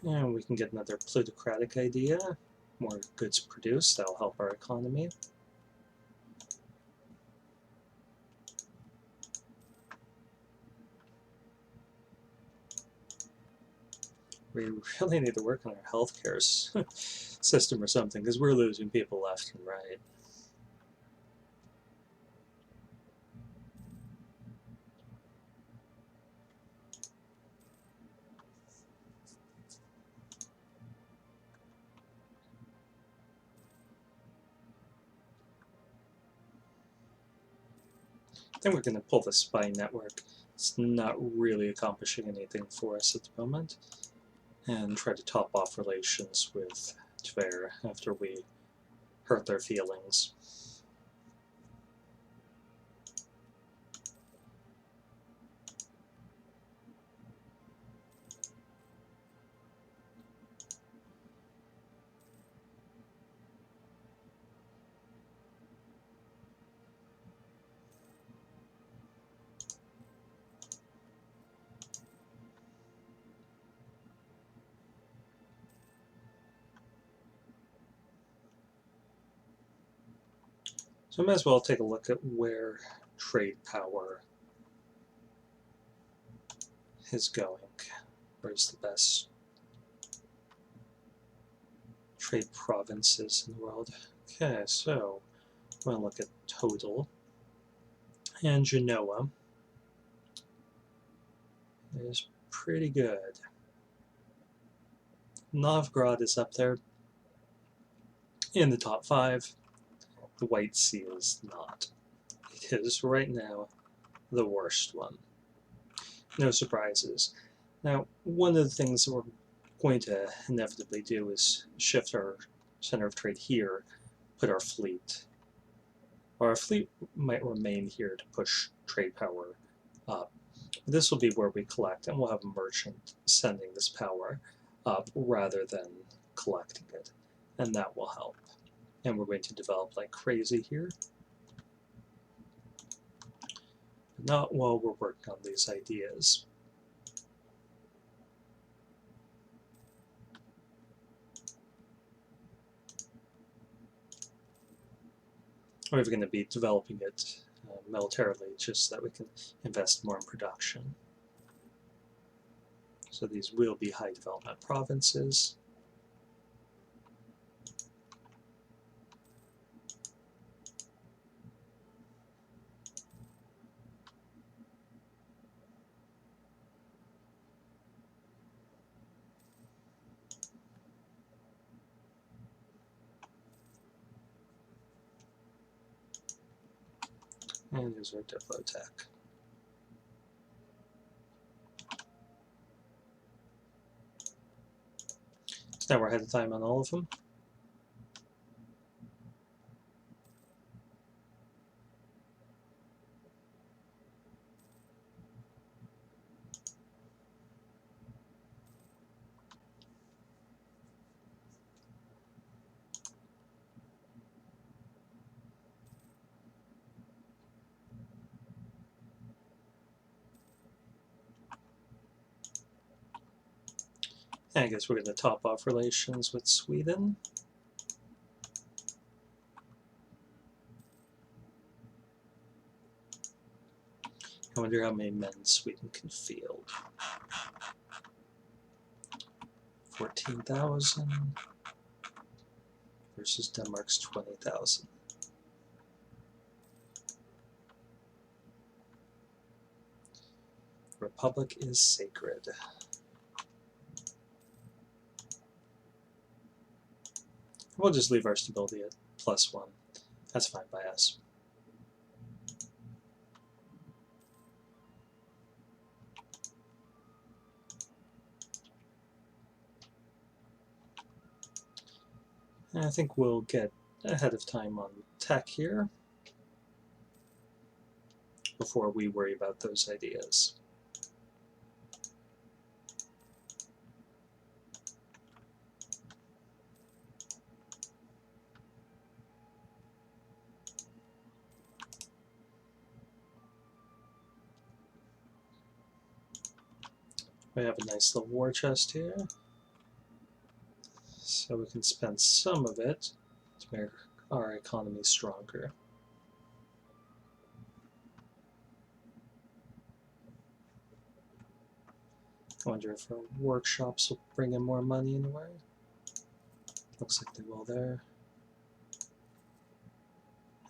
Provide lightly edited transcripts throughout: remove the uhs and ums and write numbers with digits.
And we can get another plutocratic idea. More goods produced, that'll help our economy. We really need to work on our healthcare system or something, because we're losing people left and right. Then we're going to pull the spy network. It's not really accomplishing anything for us at the moment. And try to top off relations with Tver after we hurt their feelings. So I might as well take a look at where trade power is going. Where's the best trade provinces in the world? Okay, so I'm going to look at total. And Genoa is pretty good. Novgorod is up there in the top 5. The White Sea is not. It is right now the worst one. No surprises. Now, one of the things that we're going to inevitably do is shift our center of trade here, put our fleet. Or our fleet might remain here to push trade power up. This will be where we collect, and we'll have a merchant sending this power up rather than collecting it, and that will help. And we're going to develop like crazy here. Not while we're working on these ideas. We're going to be developing it militarily just so that we can invest more in production. So these will be high development provinces. And here's our Diplotech. So now we're ahead of time on all of them. And I guess we're going to top off relations with Sweden. I wonder how many men Sweden can field. 14,000 versus Denmark's 20,000. Republic is sacred. We'll just leave our stability at +1. That's fine by us. And I think we'll get ahead of time on tech here before we worry about those ideas. We have a nice little war chest here. so we can spend some of it to make our economy stronger. I wonder if our workshops will bring in more money anywhere. Looks like they will there.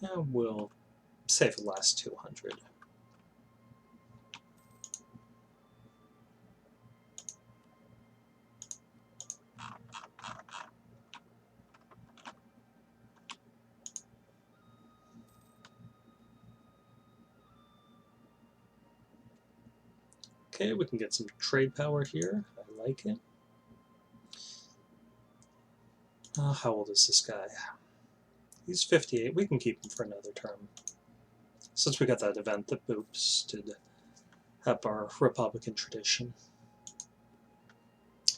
And we'll save the last 200. Okay, we can get some trade power here. I like it. How old is this guy? He's 58. We can keep him for another term. Since we got that event that boosted up our Republican tradition.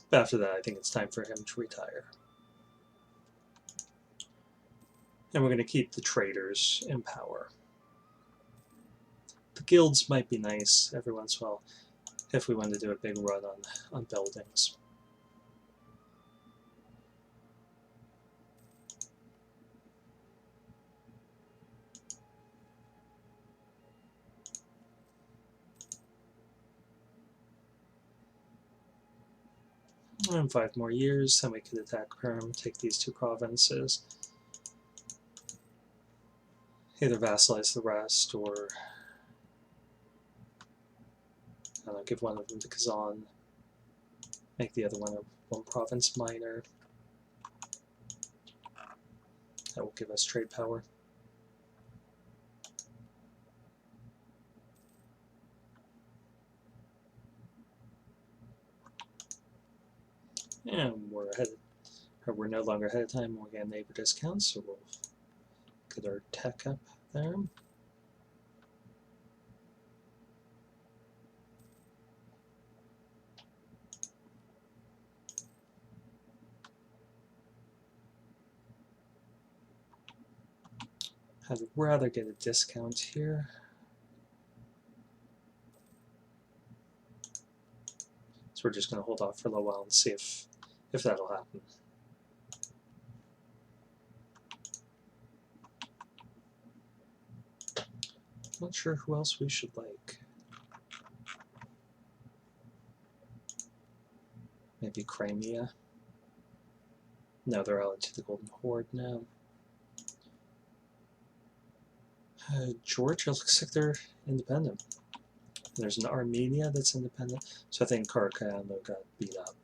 But after that, I think it's time for him to retire. And we're going to keep the traders in power. The guilds might be nice every once in a while if we want to do a big run on buildings. And 5 more years, then we could attack Perm, take these 2 provinces. Either vassalize the rest, or I don't know, give one of them to Kazan, make the other one province minor. That will give us trade power. And we're no longer ahead of time, we're getting neighbor discounts, so we'll get our tech up there. I'd rather get a discount here. So we're just going to hold off for a little while and see if that'll happen. Not sure who else we should like. Maybe Crimea. No, they're allied to the Golden Horde now. Georgia looks like they're independent. There's an Armenia that's independent, so I think Karakayano got beat up.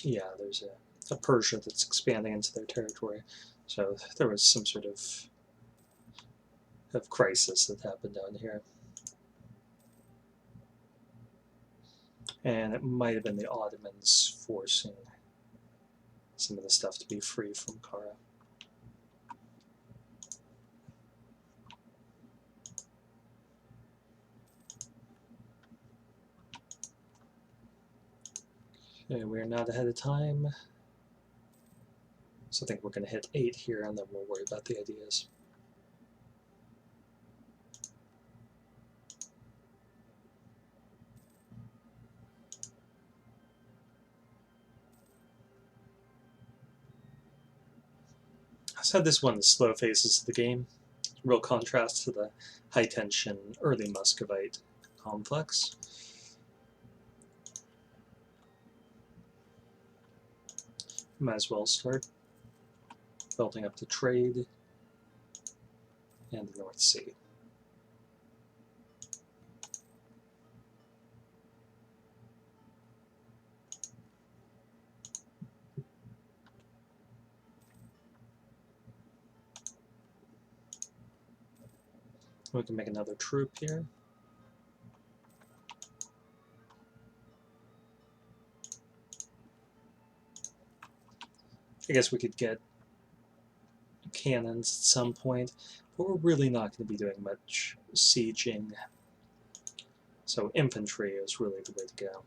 Yeah, there's a Persia that's expanding into their territory, so there was some sort of crisis that happened down here. And it might have been the Ottomans forcing some of the stuff to be free from Kara. Okay, we're not ahead of time. So I think we're going to hit 8 here, and then we'll worry about the ideas. So this one, the slow phases of the game. Real contrast to the high-tension early Muscovite complex. Might as well start building up the trade and the North Sea. We can make another troop here. I guess we could get cannons at some point, but we're really not going to be doing much sieging. So infantry is really the way to go.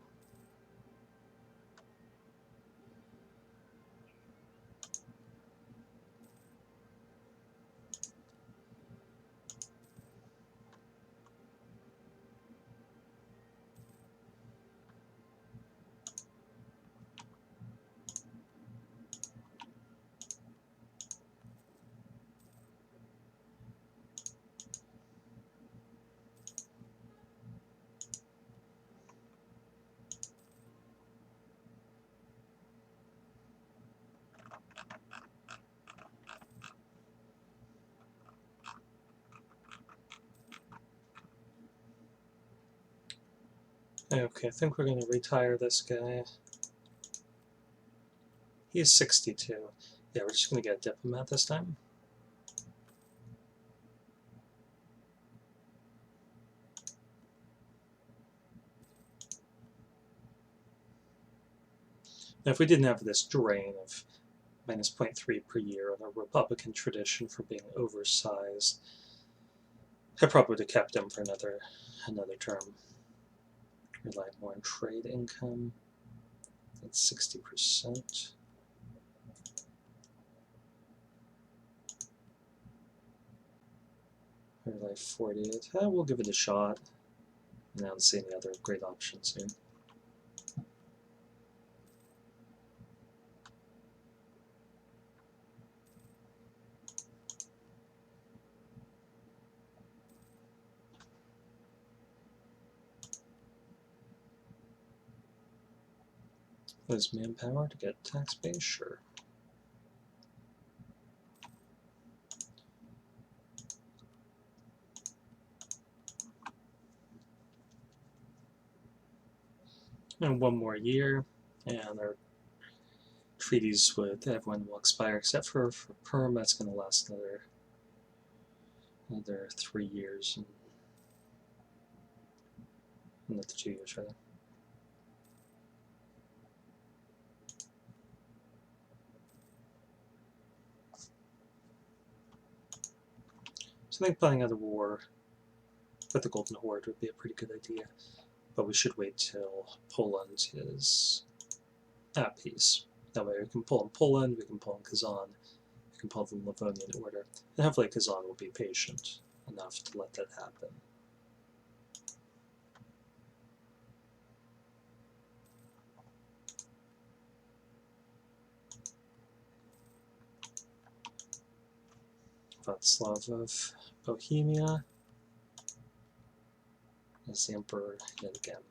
Okay, I think we're going to retire this guy. He's 62. Yeah, we're just going to get a diplomat this time. Now, if we didn't have this drain of minus 0.3 per year and a Republican tradition for being oversized, I probably would have kept him for another term. Rely more on trade income. That's 60%. Rely 48. We'll give it a shot. I don't see any other great options here. Lose manpower to get tax base? Sure. And one more year, and our treaties with everyone will expire except for Perm. That's going to last another 3 years, and another 2 years rather. So I think planning another war with the Golden Horde would be a pretty good idea, but we should wait till Poland is at peace. That way we can pull in Poland, we can pull in Kazan, we can pull the Livonian Order, and hopefully Kazan will be patient enough to let that happen. Václav of Bohemia as the Emperor yet again.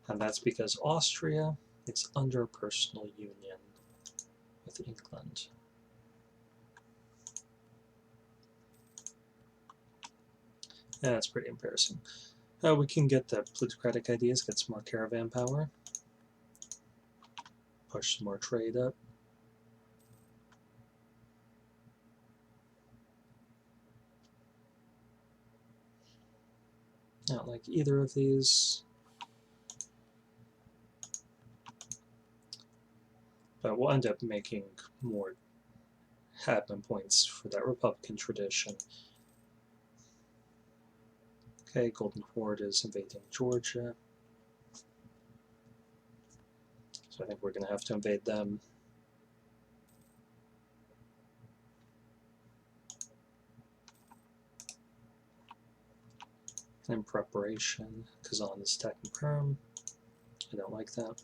And that's because Austria is under personal union with England. Yeah, that's pretty embarrassing. We can get the plutocratic ideas, get some more caravan power, push some more trade up. I don't like either of these. But we'll end up making more admin points for that Republican tradition. Okay, Golden Horde is invading Georgia. So I think we're going to have to invade them. In preparation, Kazan is attacking Perm. I don't like that.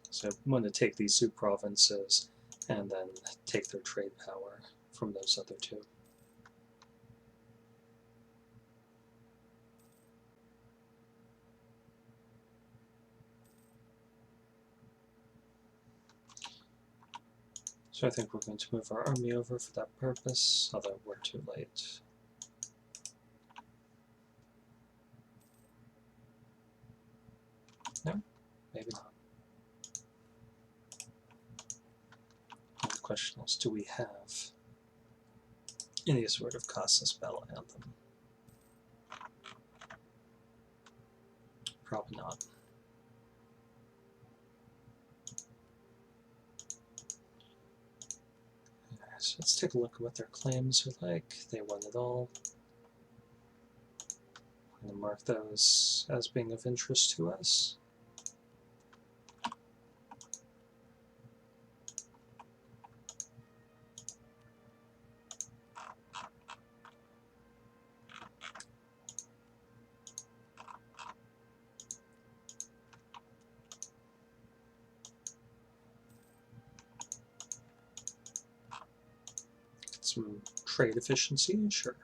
So I want to take these two provinces and then take their trade power from those other two. So I think we're going to move our army over for that purpose, although we're too late. No, maybe not. And the question is, do we have any sort of Casas Battle Anthem? Probably not. So let's take a look at what their claims are like. They won it all. I'm going to mark those as being of interest to us. Some trade efficiency, sure.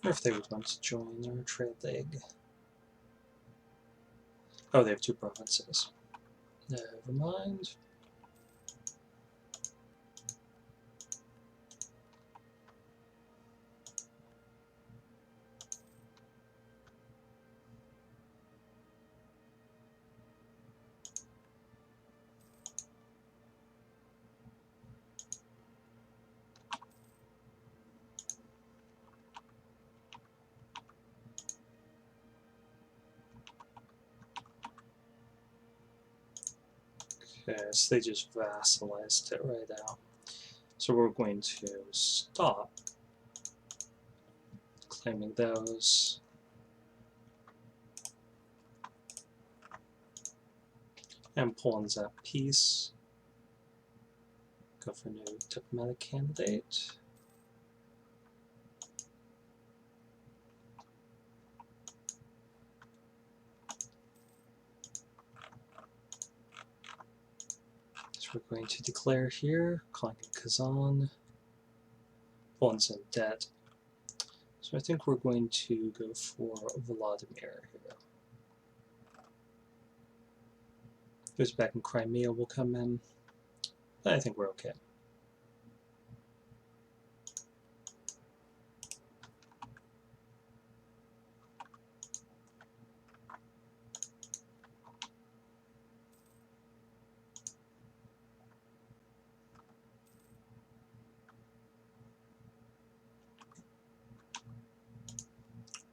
wonder if they would want to join our trade league. Oh, they have 2 provinces. Never mind. Okay, so they just vassalized it right out. So we're going to stop claiming those. And Poland's at peace. Go for a new diplomatic candidate. So we're going to declare here, calling it Kazan. Poland's in debt. So I think we're going to go for Vladimir here. Goes back in Crimea will come in. But I think we're okay.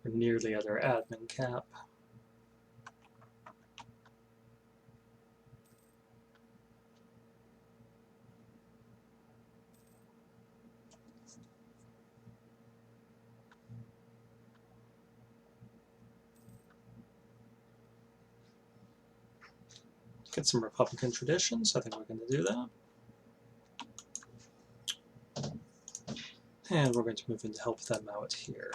We're nearly at our admin cap. Get some Republican traditions. I think we're going to do that. And we're going to move in to help them out here.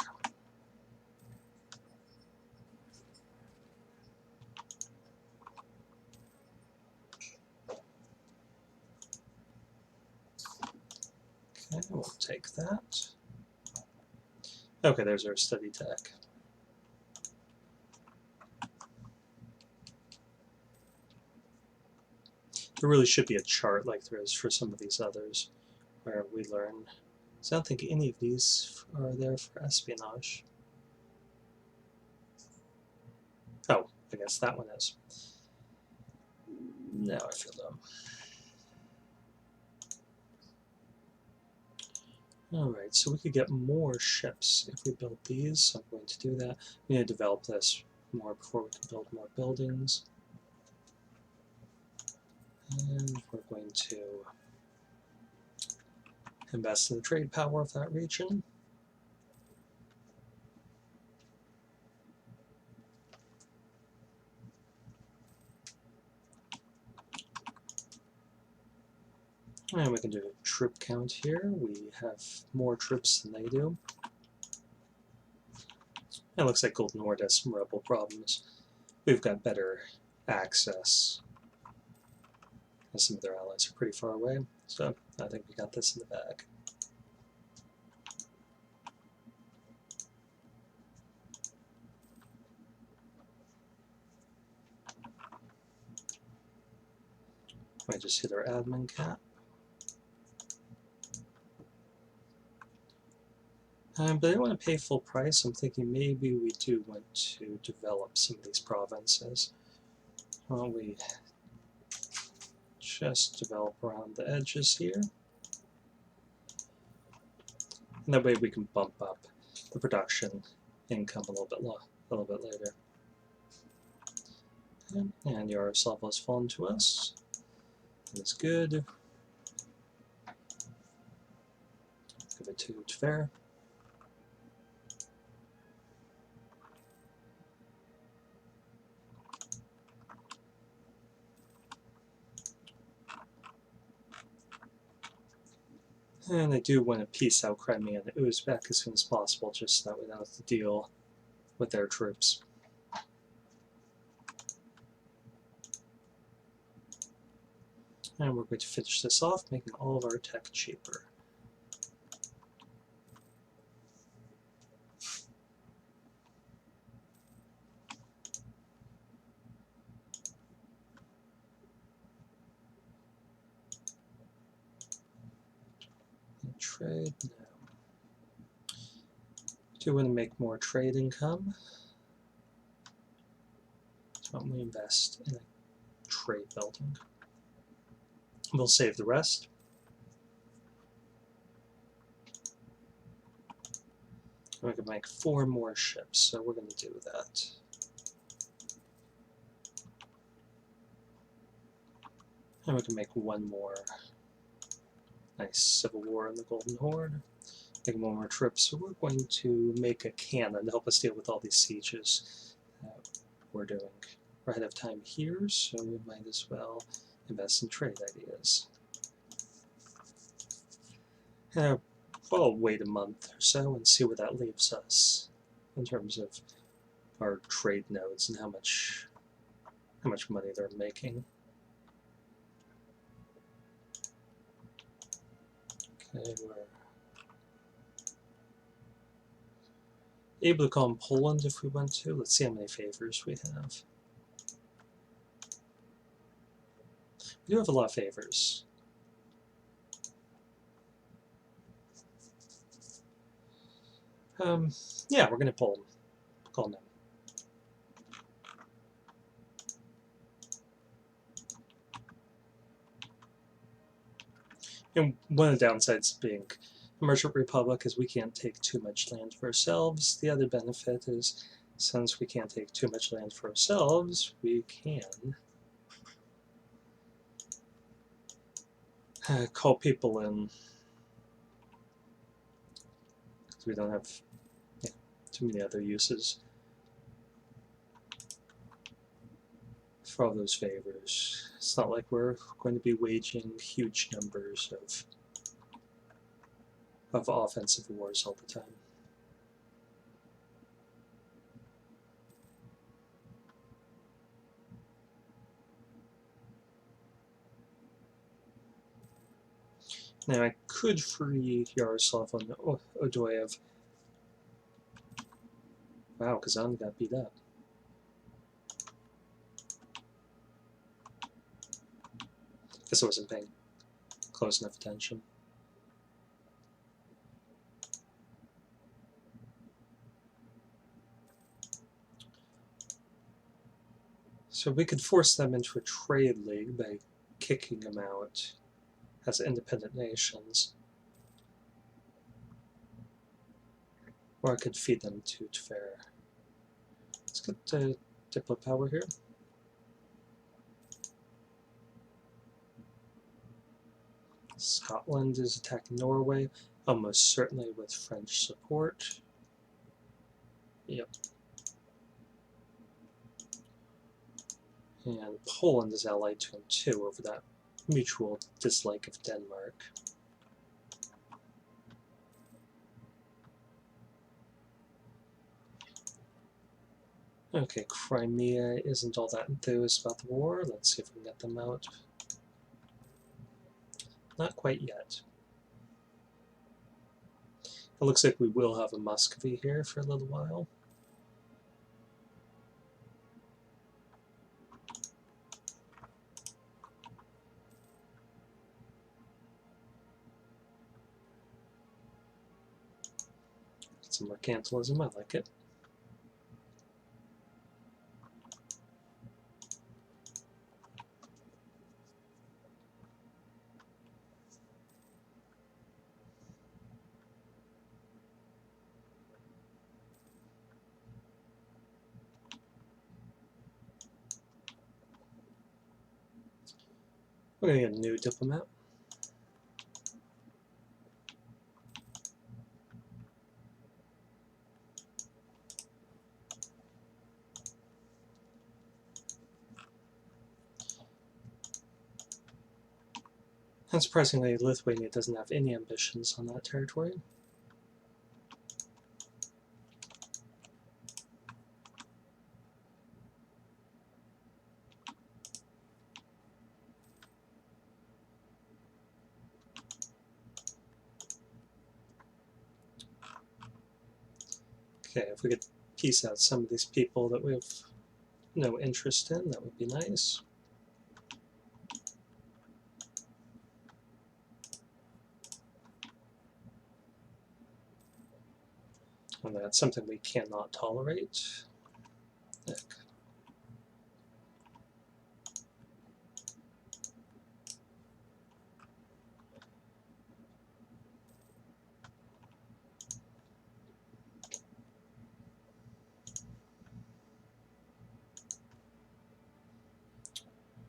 Okay, we'll take that. Okay, there's our study tech. There really should be a chart like there is for some of these others, where we learn. So I don't think any of these are there for espionage. Oh, I guess that one is. Now I feel dumb. Alright, so we could get more ships if we build these, so I'm going to do that. We need to develop this more before we can build more buildings. And we're going to invest in the trade power of that region. And we can do a troop count here. We have more troops than they do. It looks like Golden Horde has some rebel problems. We've got better access, as some of their allies are pretty far away. So I think we got this in the bag. I just hit our admin cap. But I don't want to pay full price. I'm thinking maybe we do want to develop some of these provinces. Why don't we just develop around the edges here? And that way we can bump up the production income a little bit later. And Yaroslav has fallen to us. That's good. Give it to Tver. And I do want to piece out Crimea and Uzbek as soon as possible, just so that we don't have to deal with their troops. And we're going to finish this off, making all of our tech cheaper. trade? No. Do we want to make more trade income? So why don't we invest in a trade building? We'll save the rest. We can make 4 more ships, so we're going to do that. And we can make 1 more. Nice civil war in the Golden Horde. Make 1 more trip, so we're going to make a cannon to help us deal with all these sieges that we're doing. We're ahead of time here, so we might as well invest in trade ideas. We'll wait a month or so and see where that leaves us in terms of our trade nodes and how much money they're making. Okay, we're able to call them Poland if we want to. Let's see how many favors we have. We do have a lot of favors. Yeah, we're going to pull them. Call them. And one of the downsides of being a merchant republic is we can't take too much land for ourselves. The other benefit is, since we can't take too much land for ourselves, we can call people in. Because we don't have too many other uses for all those favors. It's not like we're going to be waging huge numbers of offensive wars all the time. Now I could free Yaroslav on Odoyev. Wow, Kazan got beat up. Guess I wasn't paying close enough attention. So we could force them into a trade league by kicking them out as independent nations. Or I could feed them to Tver. Let's get Diplo power here. Scotland is attacking Norway, almost certainly with French support. Yep. And Poland is allied to him too over that mutual dislike of Denmark. Okay, Crimea isn't all that enthused about the war. Let's see if we can get them out. Not quite yet. It looks like we will have a Muscovy here for a little while. Some mercantilism, I like it. We're going to get a new diplomat. And surprisingly, Lithuania doesn't have any ambitions on that territory. Okay, if we could piece out some of these people that we have no interest in, that would be nice. And that's something we cannot tolerate. Heck.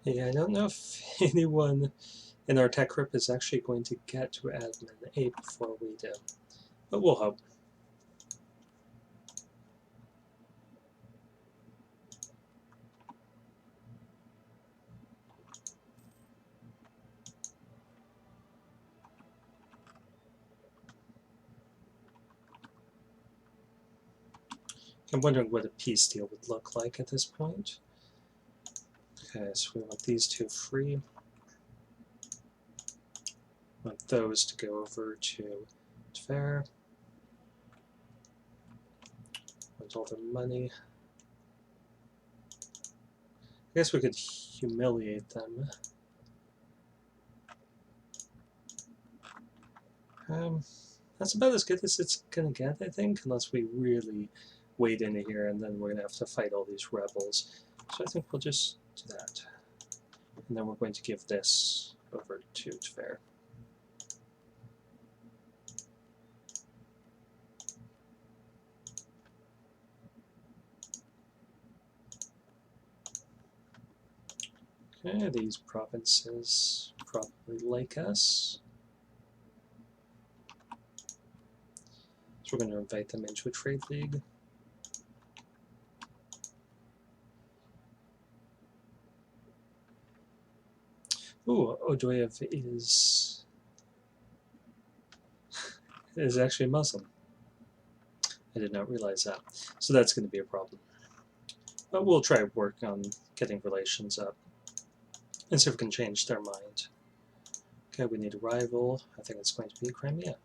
Yeah, I don't know if anyone in our tech group is actually going to get to admin A before we do, but we'll hope. I'm wondering what a peace deal would look like at this point. Okay, so we want these two free. We want those to go over to Tver. Want all their money. I guess we could humiliate them. That's about as good as it's gonna get, I think, unless we really wade into here and then we're gonna have to fight all these rebels. So I think we'll just do that. And then we're going to give this over to Tver. Okay, these provinces probably like us. So we're going to invite them into a trade league. Ooh, Odoyev is actually Muslim. I did not realize that. So that's going to be a problem. But we'll try work on getting relations up and see if we can change their mind. Okay, we need a rival. I think it's going to be Crimea.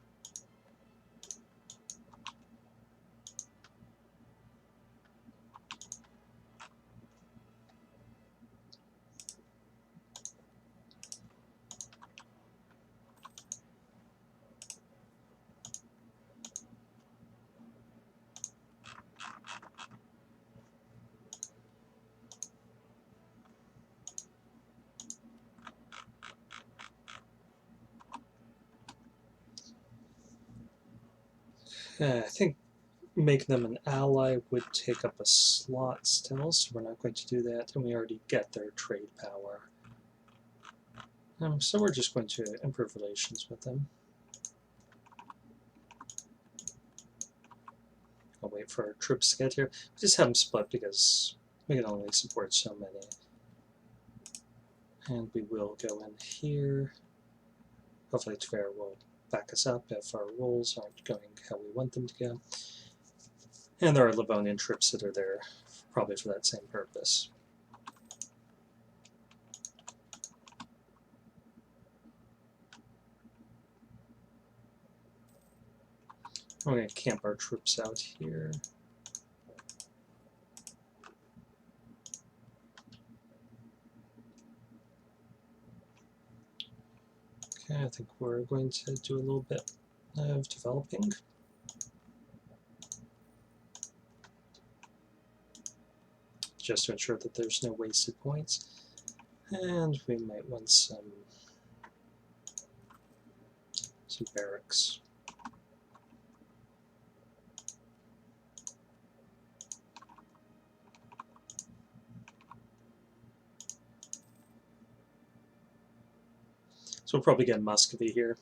I think making them an ally would take up a slot still, so we're not going to do that, and we already get their trade power. So we're just going to improve relations with them. I'll wait for our troops to get here. We just have them split because we can only support so many. And we will go in here. Hopefully Tver will back us up if our rolls aren't going how we want them to go. And there are Livonian troops that are there probably for that same purpose. We're going to camp our troops out here. Okay, I think we're going to do a little bit of developing. Just to ensure that there's no wasted points. And we might want some barracks. So we'll probably get Muscovy here.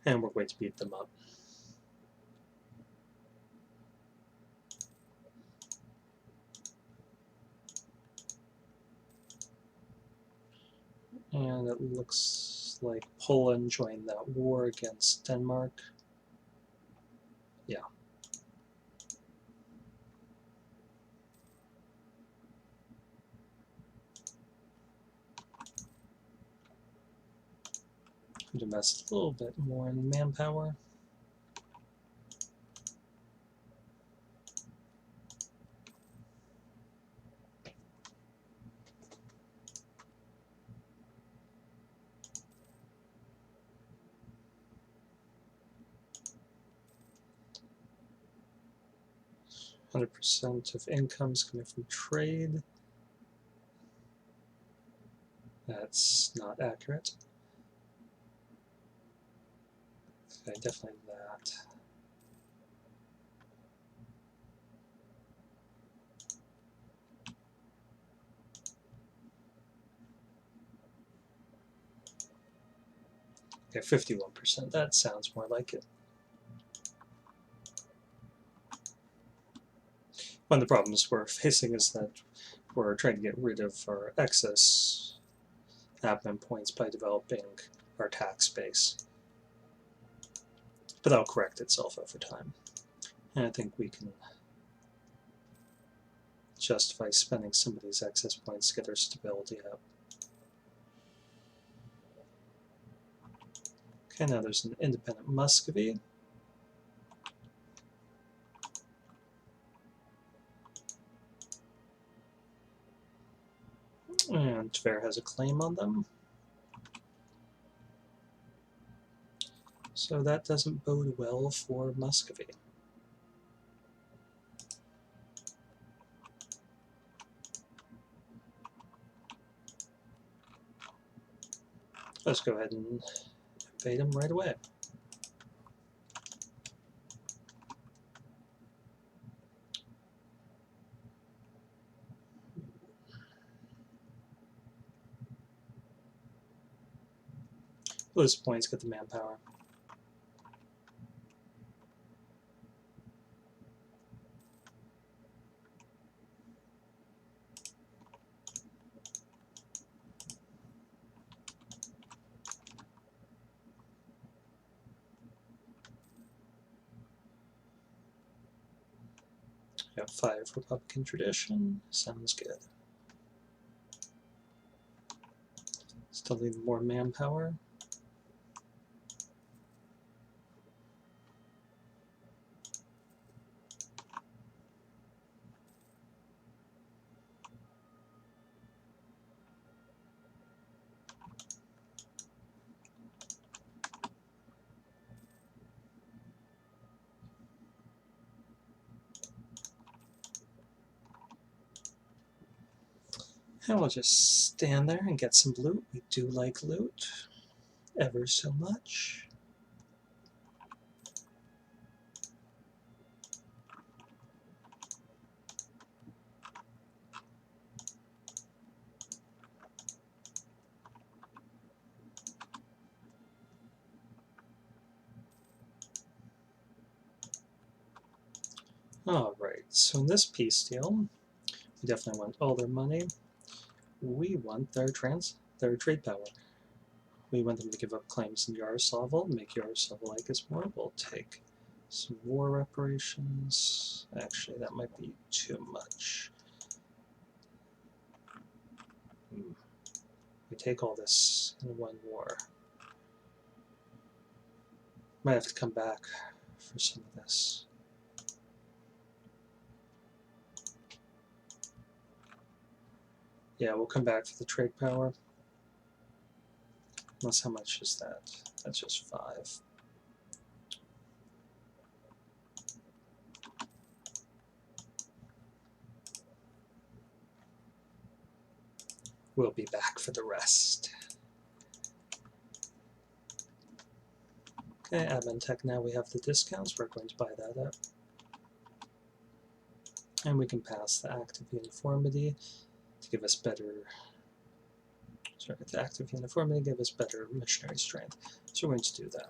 And we're going to beat them up. And it looks like Poland joined that war against Denmark. Yeah. Invest a little bit more in manpower. 100% of incomes coming from trade. That's not accurate. Okay, definitely that. Okay, 51%. That sounds more like it. One of the problems we're facing is that we're trying to get rid of our excess admin points by developing our tax base. But that'll correct itself over time. And I think we can justify spending some of these excess points to get our stability up. Okay, now there's an independent Muscovy. And Tver has a claim on them. So that doesn't bode well for Muscovy. Let's go ahead and invade them right away. Those points get the manpower. We have 5 Republican tradition. Sounds good. Still need more manpower. And we'll just stand there and get some loot. We do like loot ever so much. Alright, so in this peace deal, we definitely want all their money. We want their trade power. We want them to give up claims in Yaroslavl, make Yaroslavl like us more. We'll take some war reparations. Actually, that might be too much. We take all this in one war. Might have to come back for some of this. Yeah, we'll come back for the trade power. Unless, how much is that? That's just 5. We'll be back for the rest. Okay, admin tech, now we have the discounts. We're going to buy that up. And we can pass the active uniformity to give us better. Sorry, the active uniformity give us better missionary strength. So we're going to do that.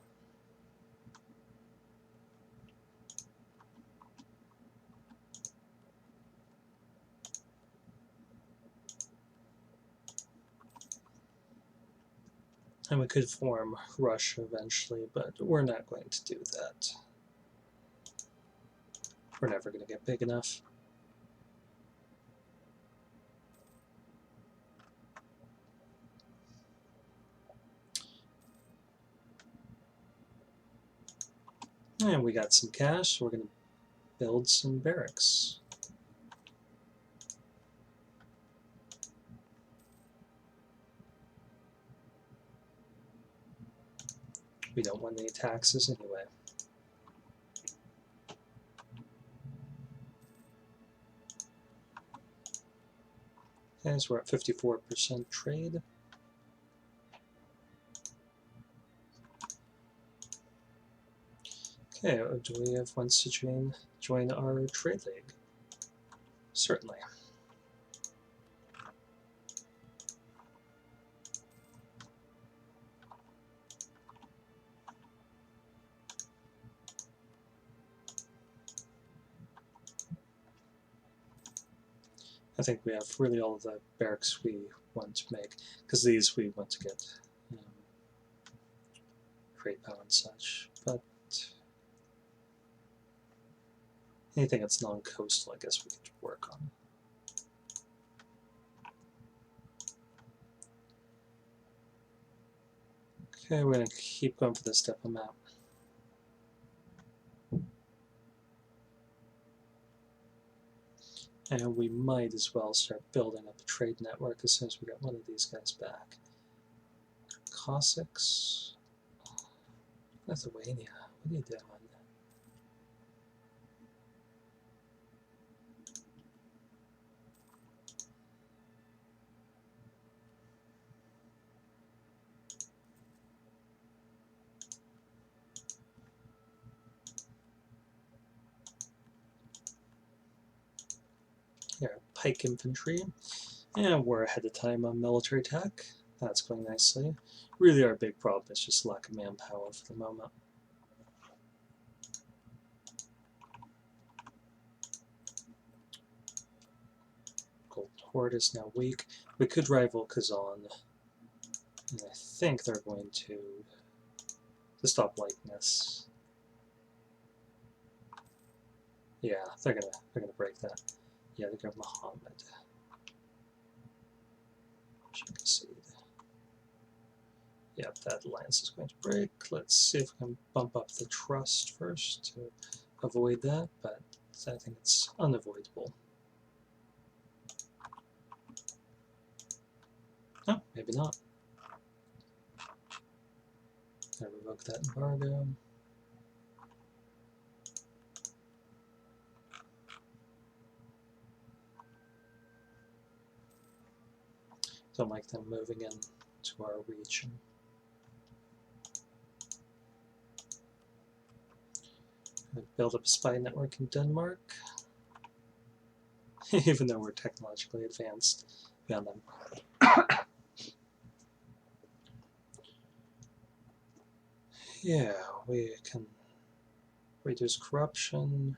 And we could form Russia eventually, but we're not going to do that. We're never going to get big enough. And we got some cash, so we're going to build some barracks. We don't want any taxes anyway. Okay, so we're at 54% trade. Okay, do we have wants to join our trade league? Certainly. I think we have really all the barracks we want to make, because these we want to get trade power and such, but anything that's non-coastal, I guess we could work on. Okay, we're going to keep going for this diplomat. And we might as well start building up a trade network as soon as we get one of these guys back. Cossacks. Lithuania. What are you doing? Here, pike infantry. And we're ahead of time on military tech. That's going nicely. Really our big problem is just lack of manpower for the moment. Golden Horde is now weak. We could rival Kazan. And I think they're going to stop likeness. Yeah, they're gonna break that. Yeah, they're gonna Muhammad. Concede. Yep, that alliance is going to break. Let's see if we can bump up the trust first to avoid that, but I think it's unavoidable. No, maybe not. I revoke that embargo. Don't like them moving in to our region. Build up a spy network in Denmark, even though we're technologically advanced beyond them. Yeah, we can reduce corruption.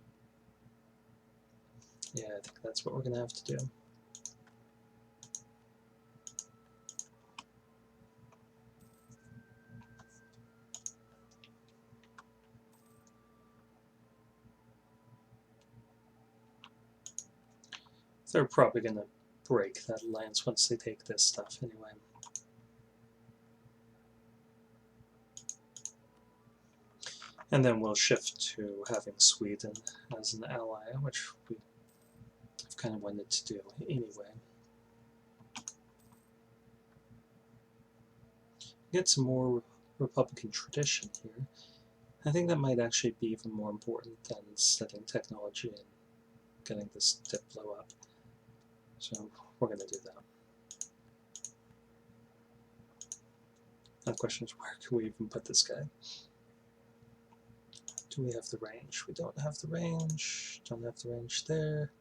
Yeah, I think that's what we're going to have to do. They're probably going to break that alliance once they take this stuff anyway. And then we'll shift to having Sweden as an ally, which we've kind of wanted to do anyway. Get some more Republican tradition here. I think that might actually be even more important than studying technology and getting this diplo up. So we're going to do that. Now the question is, where can we even put this guy? Do we have the range? We don't have the range. Don't have the range there.